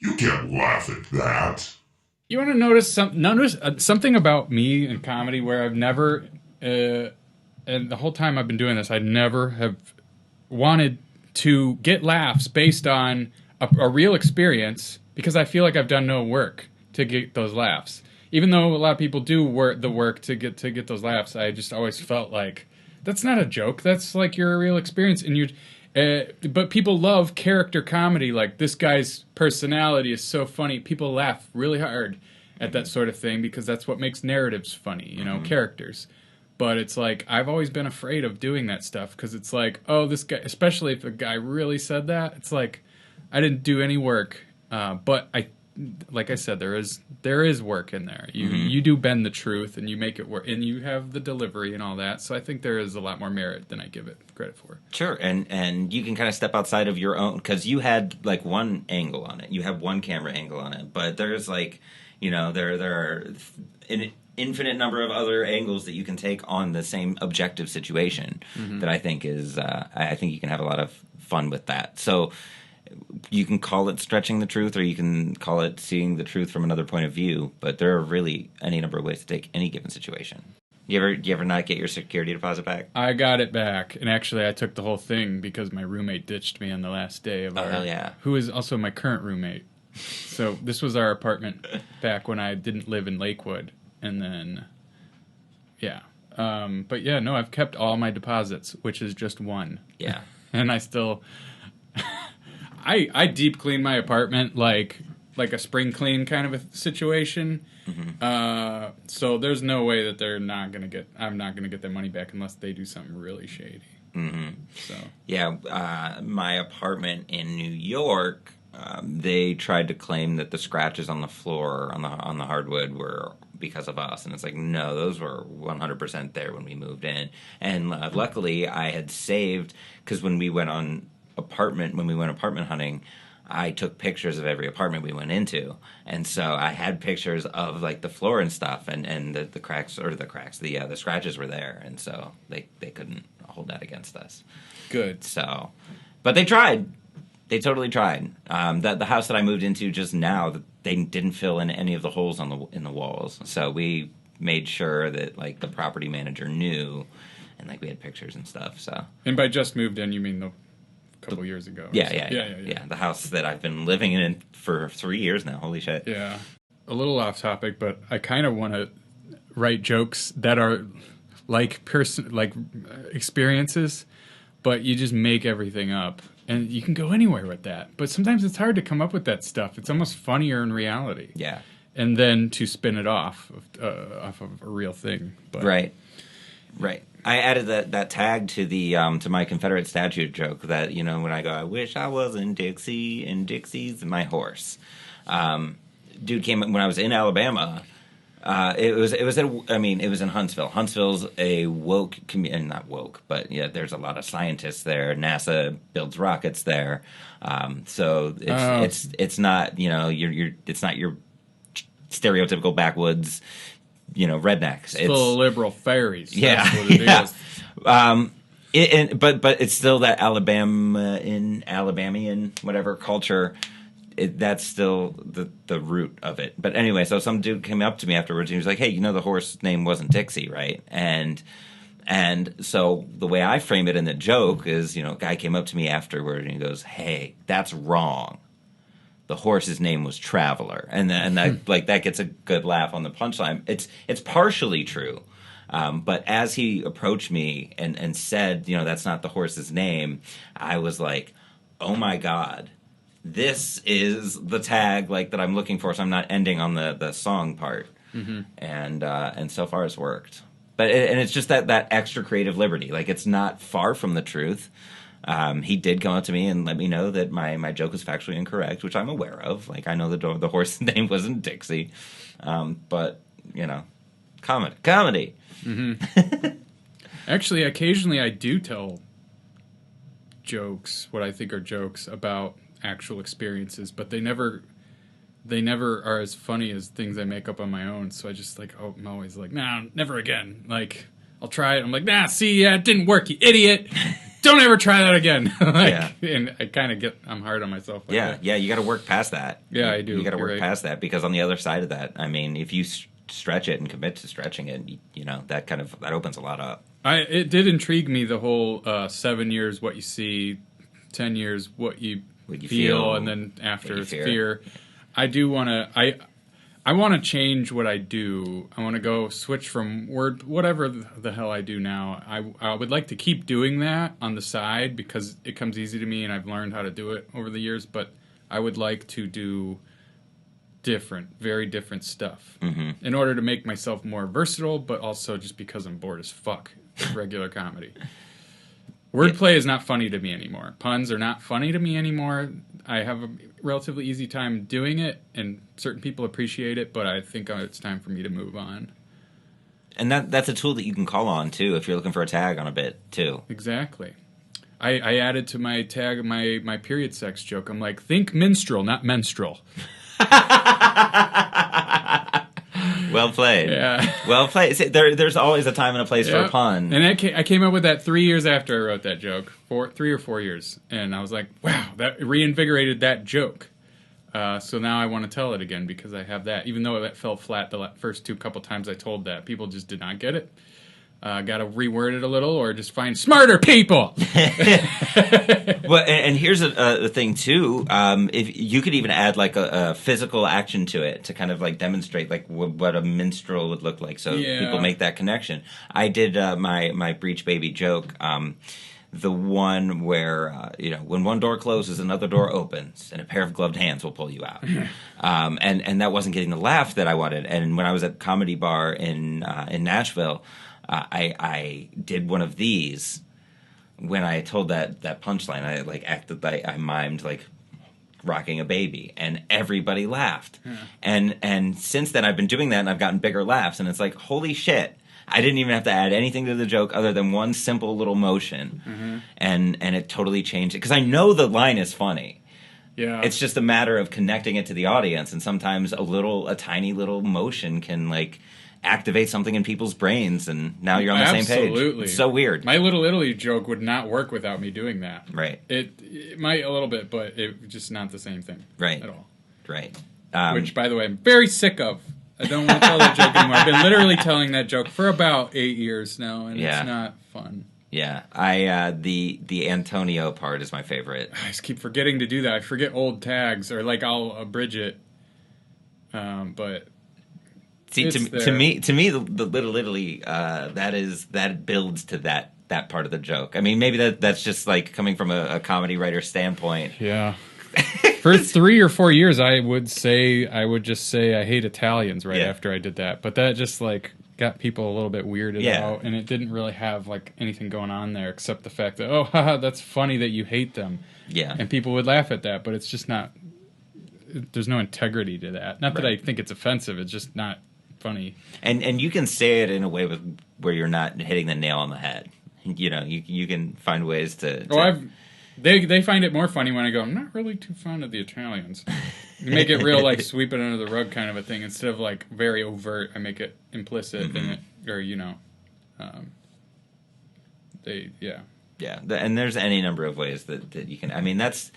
You can't laugh at that. You want to notice something about me in comedy where I've never, and the whole time I've been doing this, I never have wanted to get laughs based on a real experience because I feel like I've done no work to get those laughs. Even though a lot of people do the work to get those laughs, I just always felt like that's not a joke. That's like your real experience, and you. But people love character comedy. Like this guy's personality is so funny. People laugh really hard at that sort of thing because that's what makes narratives funny. Characters. But it's like I've always been afraid of doing that stuff because it's like, oh, this guy. Especially if a guy really said that, it's like I didn't do any work. But like I said, there is work in there. You do bend the truth and you make it work, and you have the delivery and all that. So I think there is a lot more merit than I give it credit for. Sure, and you can kind of step outside of your own because you had like one angle on it. You have one camera angle on it, but there's like, there are an infinite number of other angles that you can take on the same objective situation that I think is I think you can have a lot of fun with that. So. You can call it stretching the truth, or you can call it seeing the truth from another point of view. But there are really any number of ways to take any given situation. You ever not get your security deposit back? I got it back, and actually, I took the whole thing because my roommate ditched me on the last day of hell yeah! Who is also my current roommate. So this was our apartment back when I didn't live in Lakewood, and then, yeah. But yeah, no, I've kept all my deposits, which is just one. Yeah, and I still. I deep clean my apartment like a spring clean kind of a situation. So there's no way that I'm not gonna get their money back unless they do something really shady. So yeah, my apartment in New York, they tried to claim that the scratches on the floor on the hardwood were because of us, and it's like, no, those were 100% there when we moved in. And luckily I had saved, because when we went apartment hunting, I took pictures of every apartment we went into, and so I had pictures of like the floor and stuff, and the cracks, the scratches were there, and so they couldn't hold that against us. Good. So, but they tried. They totally tried. The house that I moved into just now, they didn't fill in any of the holes in the walls, so we made sure that like the property manager knew, and like we had pictures and stuff. So. And by just moved in, you mean the couple years ago. Yeah. The house that I've been living in for 3 years now. Holy shit. Yeah. A little off topic, but I kind of want to write jokes that are like experiences, but you just make everything up, and you can go anywhere with that. But sometimes it's hard to come up with that stuff. It's almost funnier in reality. Yeah. And then to spin it off of a real thing. But. Right. I added that tag to the to my Confederate statue joke that, when I go, I wish I was in Dixie, and Dixie's my horse. Dude came when I was in Alabama. It was in Huntsville. Huntsville's a woke community, not woke, but yeah, there's a lot of scientists there. NASA builds rockets there, so it's not it's not your stereotypical backwoods. Rednecks. It's full of liberal fairies. Yeah, that's what it is. But it's still that Alabamian whatever culture. That's still the root of it. But anyway, so some dude came up to me afterwards and he was like, "Hey, the horse name wasn't Dixie, right?" And so the way I frame it in the joke is, a guy came up to me afterward and he goes, "Hey, that's wrong. The horse's name was Traveler," and that like that gets a good laugh on the punchline. It's partially true, but as he approached me and said, that's not the horse's name, I was like, oh my god, this is the tag like that I'm looking for. So I'm not ending on the song part, and so far it's worked. But it's just that extra creative liberty. Like it's not far from the truth. He did come up to me and let me know that my joke was factually incorrect, which I'm aware of. Like, I know the horse's name wasn't Dixie. But, comedy. Actually, occasionally I do tell jokes, what I think are jokes, about actual experiences, but they never are as funny as things I make up on my own. So I just I'm always like, nah, never again. Like, I'll try it. I'm like, nah, see, yeah, it didn't work, you idiot. don't ever try that again. Yeah. And I'm hard on myself. Like Yeah, that. yeah, you got to work past that. Yeah, I do. You got to You're work right. past that, because on the other side of that, I mean, if you stretch it and commit to stretching it, that opens a lot up. It did intrigue me, the whole 7 years what you see, 10 years what you feel, and then after fear. I do want to. I want to change what I do. I want to go switch from whatever the hell I do now. I would like to keep doing that on the side because it comes easy to me and I've learned how to do it over the years. But I would like to do very different stuff in order to make myself more versatile, but also just because I'm bored as fuck with regular comedy. Wordplay is not funny to me anymore. Puns are not funny to me anymore. I have a relatively easy time doing it, and certain people appreciate it, but I think it's time for me to move on. And that's a tool that you can call on, too, if you're looking for a tag on a bit, too. Exactly. I added to my tag my period sex joke. I'm like, think minstrel, not menstrual. Well played. Yeah. Well played. See, there's always a time and a place for a pun. And I came up with that 3 years after I wrote that joke. 3 or 4 years. And I was like, wow, that reinvigorated that joke. So now I want to tell it again because I have that. Even though it fell flat the first couple times I told that, people just did not get it. Got to reword it a little or just find smarter people. Well, and here's the thing too. If you could even add like a physical action to it to kind of like demonstrate like what a minstrel would look like, so people make that connection. I did my breech baby joke. The one where when one door closes, another door opens, and a pair of gloved hands will pull you out. And that wasn't getting the laugh that I wanted. And when I was at Comedy Bar in Nashville. I did one of these when I told that punchline. I like acted like I mimed like rocking a baby, and everybody laughed. Yeah. And since then I've been doing that, and I've gotten bigger laughs. And it's like, holy shit! I didn't even have to add anything to the joke other than one simple little motion, and it totally changed it because I know the line is funny. Yeah, it's just a matter of connecting it to the audience, and sometimes a tiny little motion can like activate something in people's brains, and now you're on the same page. Absolutely. It's so weird. My Little Italy joke would not work without me doing that. Right. It might a little bit, but it's just not the same thing. Right. At all. Right. Which, by the way, I'm very sick of. I don't want to tell that joke anymore. I've been literally telling that joke for about 8 years now, and it's not fun. Yeah. The Antonio part is my favorite. I just keep forgetting to do that. I forget old tags, or like I'll abridge it. But... See, to me, the Little Italy, that builds to that part of the joke. I mean, maybe that's just like coming from a comedy writer standpoint. Yeah. For 3 or 4 years, I would just say I hate Italians after I did that, but that just like got people a little bit weirded out, and it didn't really have like anything going on there except the fact that haha, that's funny that you hate them. Yeah. And people would laugh at that, but it's just not. There's no integrity to that. Not that I think it's offensive. It's just not funny. And you can say it in a way where you're not hitting the nail on the head. You can find ways to they find it more funny when I go, I'm not really too fond of the Italians. You make it real like sweep it under the rug kind of a thing instead of like very overt. I make it implicit in it, or and there's any number of ways that you can. I mean, that's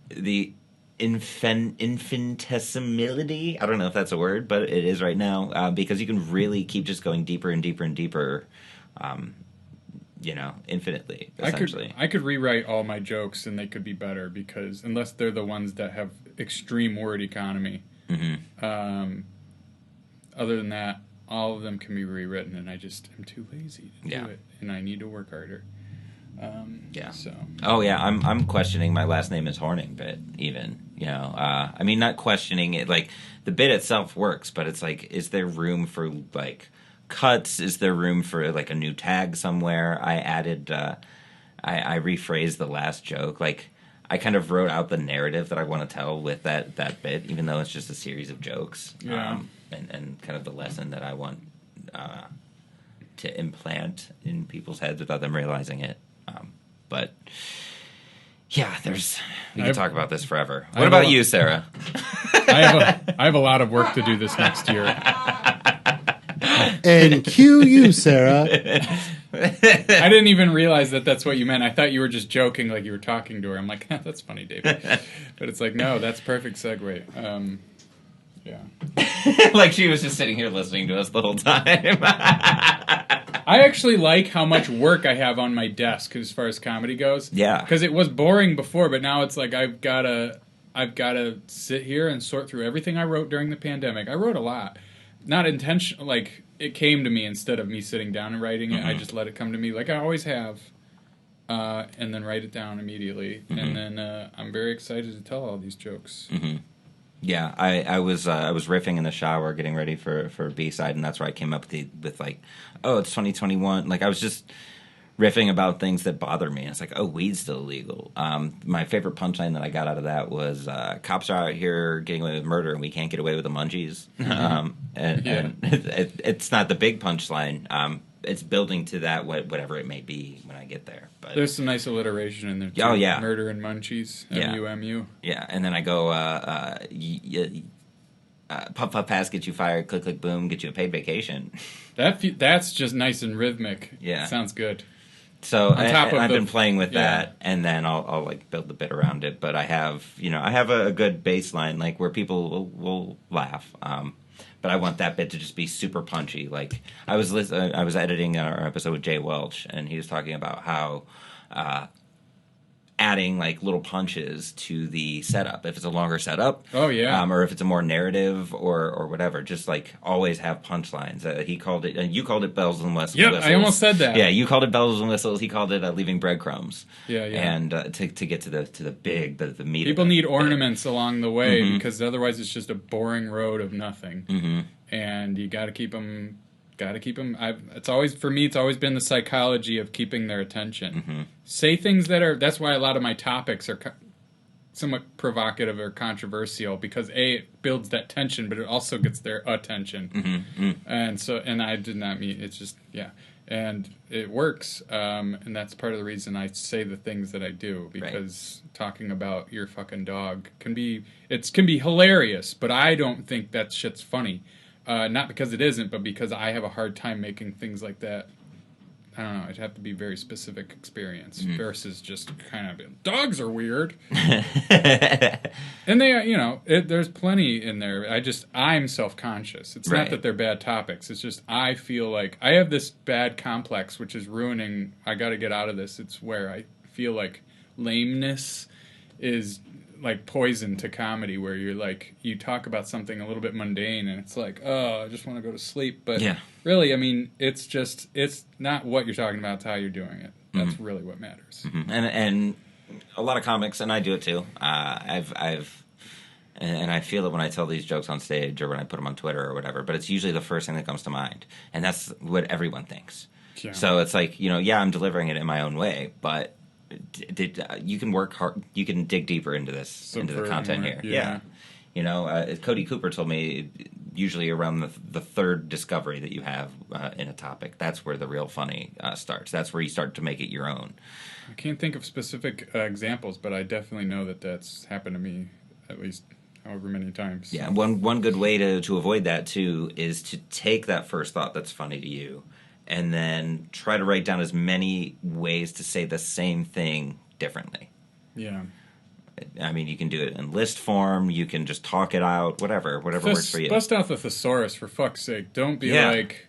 the infinitesimility. I don't know if that's a word, but it is right now, because you can really keep just going deeper and deeper and deeper, infinitely, essentially. I could rewrite all my jokes and they could be better, because unless they're the ones that have extreme word economy, other than that, all of them can be rewritten, and I just am too lazy to do it, and I need to work harder. So. Oh yeah, I'm questioning my last name is Horning bit even. I mean, not questioning it. Like the bit itself works, but it's like, is there room for like cuts? Is there room for like a new tag somewhere? I added. I rephrased the last joke. Like I kind of wrote out the narrative that I want to tell with that bit, even though it's just a series of jokes. Yeah. And kind of the lesson that I want to implant in people's heads without them realizing it. But yeah, we can talk about this forever. What about you, Sarah? I have a lot of work to do this next year. And cue you, Sarah. I didn't even realize that that's what you meant. I thought you were just joking, like you were talking to her. I'm like, that's funny, David. But it's like, no, that's perfect segue. Yeah. Like she was just sitting here listening to us the whole time. I actually like how much work I have on my desk as far as comedy goes. Yeah. Because it was boring before, but now it's like I've gotta sit here and sort through everything I wrote during the pandemic. I wrote a lot. Not intentional, like it came to me instead of me sitting down and writing it. I just let it come to me like I always have. And then write it down immediately. And then I'm very excited to tell all these jokes. Yeah, I was riffing in the shower, getting ready for a B-side, and that's where I came up with like, oh, it's 2021. Like I was just riffing about things that bother me. And it's like, oh, weed's still illegal. My favorite punchline that I got out of that was, cops are out here getting away with murder, and we can't get away with the munchies. And it's not the big punchline. It's building to that, whatever it may be when I get there. But there's some nice alliteration in there, too. Oh, yeah. Murder and munchies. M-U-M-U. Yeah, and then I go, puff, puff, pass, get you fired, click, click, boom, get you a paid vacation. That's just nice and rhythmic. Yeah. Sounds good. So I've been playing with that, and then I'll like build the bit around it. But I have a good baseline like where people will laugh. But I want that bit to just be super punchy. Like I was editing our episode with Jay Welch, and he was talking about how adding like little punches to the setup. If it's a longer setup, or if it's a more narrative or whatever, just like always have punchlines. He called it, and you called it bells and whistles. Yep, I almost said that. Yeah, you called it bells and whistles. He called it leaving breadcrumbs. Yeah. And to get to the big the meat. People need ornaments along the way because otherwise it's just a boring road of nothing. And you got to keep them. It's always been the psychology of keeping their attention. Say things that's why a lot of my topics are somewhat provocative or controversial, because it builds that tension, but it also gets their attention. And I did not mean, it's just, and it works. And that's part of the reason I say the things that I do, because talking about your fucking dog can be hilarious, but I don't think that shit's funny. Not because it isn't, but because I have a hard time making things like that. I don't know. It'd have to be very specific experience versus just kind of dogs are weird. And they, there's plenty in there. I'm self-conscious. It's not that they're bad topics. It's just I feel like I have this bad complex, which is ruining. I got to get out of this. It's where I feel like lameness is like poison to comedy, where you're like, you talk about something a little bit mundane and it's like, oh, I just want to go to sleep. But really, I mean, it's not what you're talking about, it's how you're doing it. That's really what matters. And a lot of comics, and I do it too. And I feel it when I tell these jokes on stage or when I put them on Twitter or whatever, but it's usually the first thing that comes to mind. And that's what everyone thinks. Yeah. So it's like, I'm delivering it in my own way, but you can work hard. You can dig deeper into the content here. Yeah. Cody Cooper told me usually around the third discovery that you have in a topic, that's where the real funny starts. That's where you start to make it your own. I can't think of specific examples, but I definitely know that that's happened to me at least however many times. Yeah. One good way to avoid that too is to take that first thought that's funny to you, and then try to write down as many ways to say the same thing differently. Yeah. I mean, you can do it in list form. You can just talk it out. Whatever works for you. Bust out the thesaurus, for fuck's sake. Don't be like,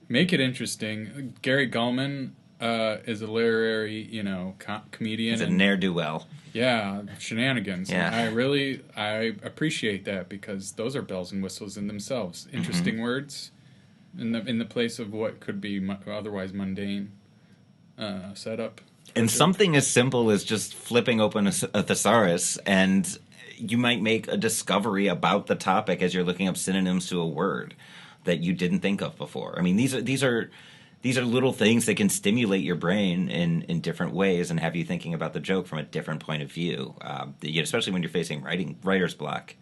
make it interesting. Gary Gulman is a literary, comedian. He's a ne'er-do-well. Yeah, shenanigans. Yeah. I appreciate that, because those are bells and whistles in themselves. Interesting words. In the place of what could be otherwise mundane setup. And something as simple as just flipping open a thesaurus, and you might make a discovery about the topic as you're looking up synonyms to a word that you didn't think of before. I mean, these are little things that can stimulate your brain in different ways and have you thinking about the joke from a different point of view, especially when you're facing writer's block.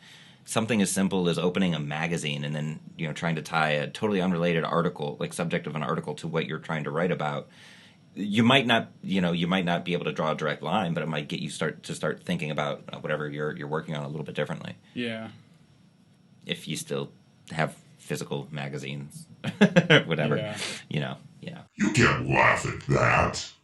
Something as simple as opening a magazine and then trying to tie a totally unrelated article, like subject of an article, to what you're trying to write about. You might not be able to draw a direct line, but it might get you start thinking about whatever you're working on a little bit differently. Yeah. If you still have physical magazines, whatever. Yeah. You know, yeah. You can't laugh at that.